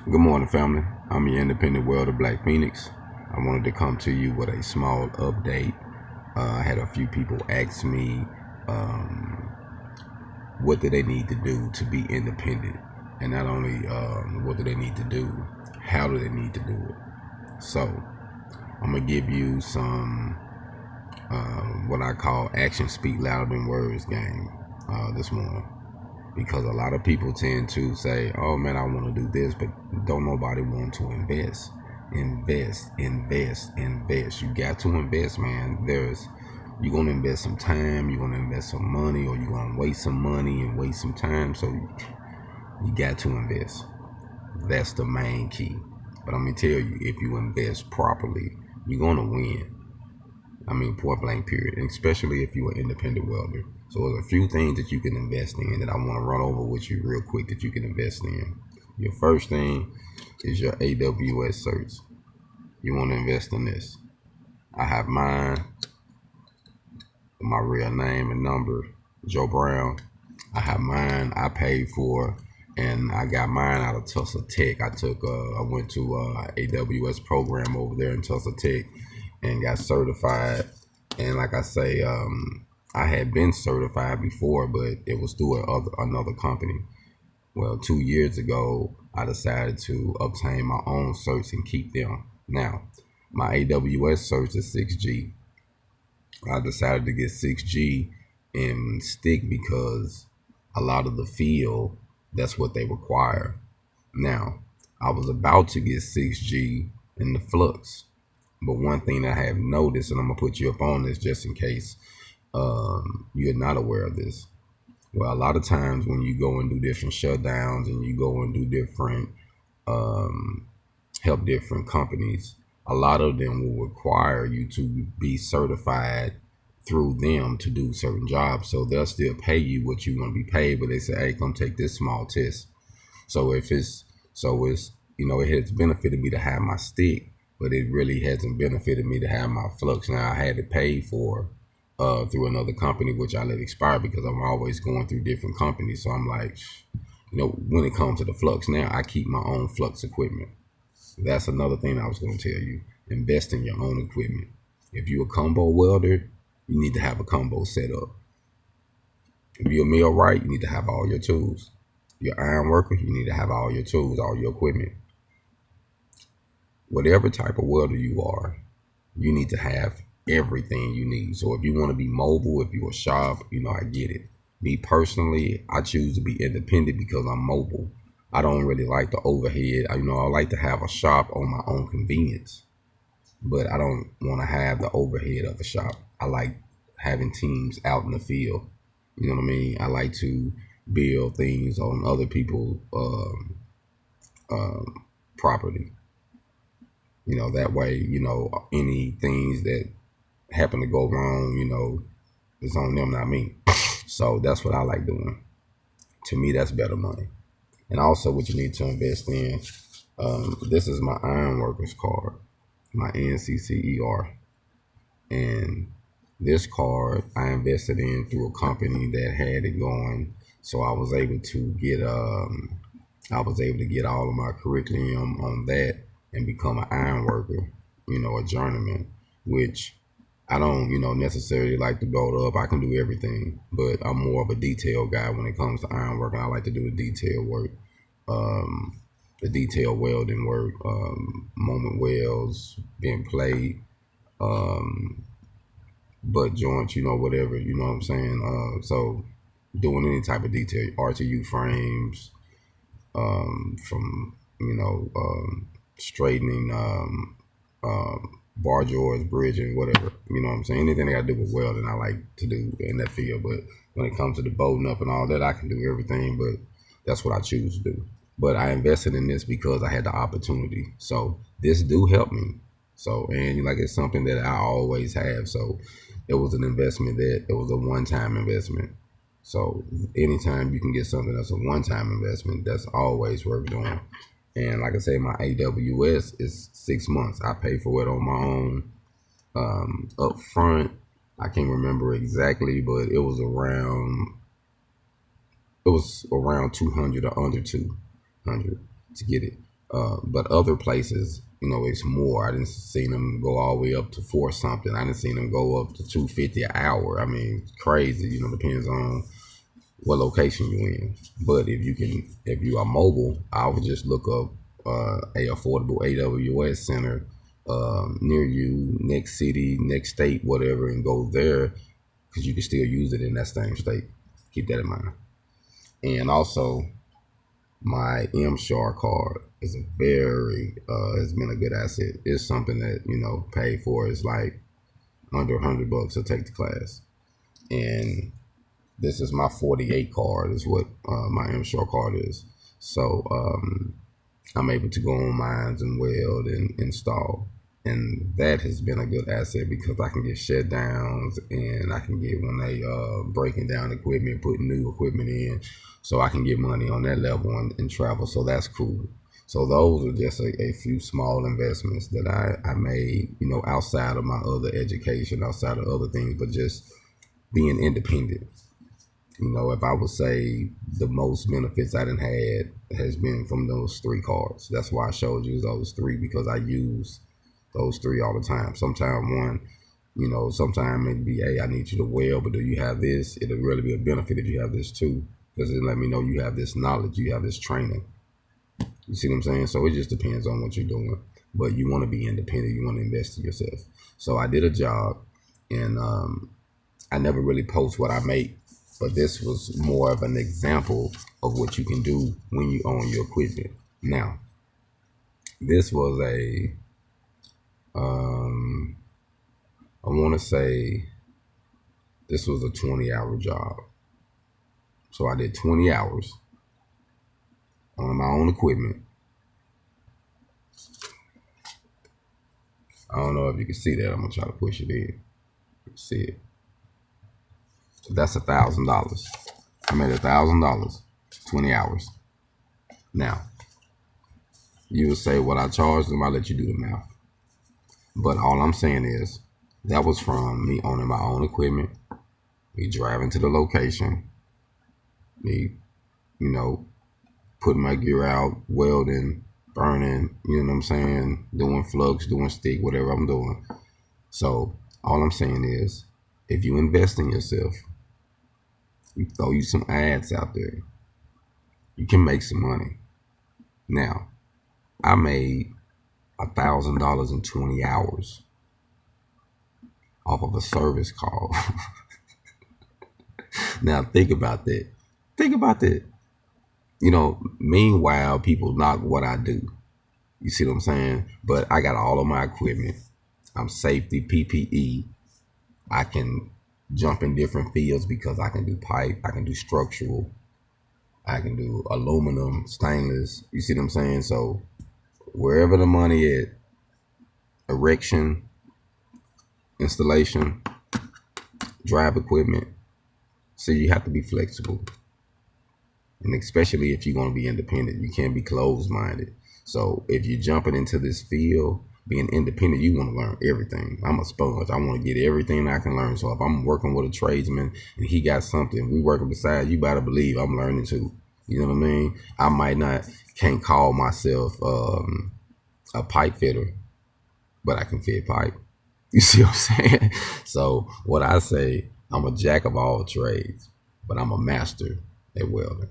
Good morning, family. I'm your independent welder, Black Phoenix. I wanted to come to you with a small update. I had a few people ask me what do they need to do to be independent, and not only what do they need to do, how do they need to do it. So I'm gonna give you some what I call action speak louder than words game this morning, because a lot of people tend to say, oh man, I want to do this, but don't nobody want to invest. You got to invest, man. You're going to invest some time, you're going to invest some money, or you're going to waste some money and waste some time. So you got to invest. That's the main key. But I'm going to tell you, if you invest properly, you're going to win. I mean, point blank period, and especially if you're an independent welder. So there's a few things that you can invest in that I want to run over with you real quick that you can invest in. Your first thing is your AWS certs. You want to invest in this. I have mine, my real name and number, Joe Brown. I have mine. I paid for, and I got mine out of Tulsa Tech. I went to AWS program over there in Tulsa Tech and got certified. And like I say, I had been certified before, but it was through another company. Well, 2 years ago, I decided to obtain my own certs and keep them. Now, my AWS certs is 6G. I decided to get 6G and stick because a lot of the field, that's what they require. Now, I was about to get 6G in the flux, but one thing that I have noticed, and I'm gonna put you up on this just in case you're not aware of this. Well, a lot of times when you go and do different shutdowns and you go and do different help different companies, a lot of them will require you to be certified through them to do certain jobs. So they'll still pay you what you want to be paid, but they say, hey, come take this small test. So it has benefited me to have my stick, but it really hasn't benefited me to have my flux. Now I had to pay for through another company, which I let expire because I'm always going through different companies. So I'm like, when it comes to the flux, now I keep my own flux equipment. That's another thing I was going to tell you. Invest in your own equipment. If you're a combo welder, you need to have a combo set up. If you're a millwright, you need to have all your tools. You're iron worker, you need to have all your tools, all your equipment. Whatever type of welder you are, you need to have everything you need. So if you want to be mobile, if you're a shop, I get it. Me personally, I choose to be independent because I'm mobile. I don't really like the overhead. I like to have a shop on my own convenience, but I don't want to have the overhead of a shop. I like having teams out in the field. You know what I mean? I like to build things on other people's property. That way, any things that happen to go wrong, it's on them, not me. So that's what I like doing. To me, that's better money. And also what you need to invest in, this is my iron workers card, my NCCER. And this card I invested in through a company that had it going. So I was able to get all of my curriculum on that and become an iron worker, a journeyman, which I don't, necessarily like to build up. I can do everything, but I'm more of a detail guy when it comes to iron work. I like to do the detail work, the detail welding work, moment welds, bent plate, butt joints, whatever, you know what I'm saying? So doing any type of detail, RTU frames, from, straightening, bar joists, bridging, whatever, you know what I'm saying? Anything that got to do with welding, I like to do in that field. But when it comes to the bolting up and all that, I can do everything, but that's what I choose to do. But I invested in this because I had the opportunity. So this do help me. So, and like, it's something that I always have. So it was an investment it was a one-time investment. So anytime you can get something that's a one-time investment, that's always worth doing. And like I say, my AWS is 6 months. I pay for it on my own. Up front, I can't remember exactly, but it was around 200 or under 200 to get it. But other places, it's more. I didn't see them go all the way up to 4 something. I didn't see them go up to 250 an hour. I mean, it's crazy. Depends on what location you in. But if you are mobile, I would just look up a affordable AWS center near you, next city, next state, whatever, and go there because you can still use it in that same state. Keep that in mind. And also, my MSHAR card is has been a good asset. It's something that paid for. It's like under $100 to take the class, and this is my 48 card is what my MSHAR card is. So I'm able to go on mines and weld and install. And that has been a good asset because I can get shutdowns and I can get when they breaking down equipment, putting new equipment in. So I can get money on that level and travel. So that's cool. So those are just a few small investments that I made, outside of my other education, outside of other things, but just being independent. If I would say the most benefits I done had has been from those 3 cards. That's why I showed you those 3, because I use those 3 all the time. Sometimes one, sometimes it'd be, hey, I need you to weld, but do you have this? It'll really be a benefit if you have this too, because it let me know you have this knowledge, you have this training. You see what I'm saying? So it just depends on what you're doing. But you want to be independent. You want to invest in yourself. So I did a job, and I never really post what I make. But this was more of an example of what you can do when you own your equipment. Now, this was I want to say this was a 20-hour job. So I did 20 hours on my own equipment. I don't know if you can see that. I'm going to try to push it in. See it. That's $1,000. I made $1,000, 20 hours. Now, you would say what I charged them, I'll let you do the math. But all I'm saying is that was from me owning my own equipment, me driving to the location, me, putting my gear out, welding, burning, you know what I'm saying, doing flux, doing stick, whatever I'm doing. So all I'm saying is if you invest in yourself, you throw you some ads out there, you can make some money. Now, I made $1,000 in 20 hours off of a service call. Now think about that. Think about that. Meanwhile, people knock what I do. You see what I'm saying? But I got all of my equipment. I'm safety, PPE. I can jump in different fields because I can do pipe, I can do structural, I can do aluminum, stainless. You see what I'm saying? So wherever the money is, erection, installation, drive equipment. So you have to be flexible. And especially if you're going to be independent, you can't be closed-minded. So if you're jumping into this field, being independent, you want to learn everything. I'm a sponge. I want to get everything I can learn. So if I'm working with a tradesman and he got something, we working beside, you better believe I'm learning too. You know what I mean? I can't call myself a pipe fitter, but I can fit pipe. You see what I'm saying? So what I say, I'm a jack of all trades, but I'm a master at welding.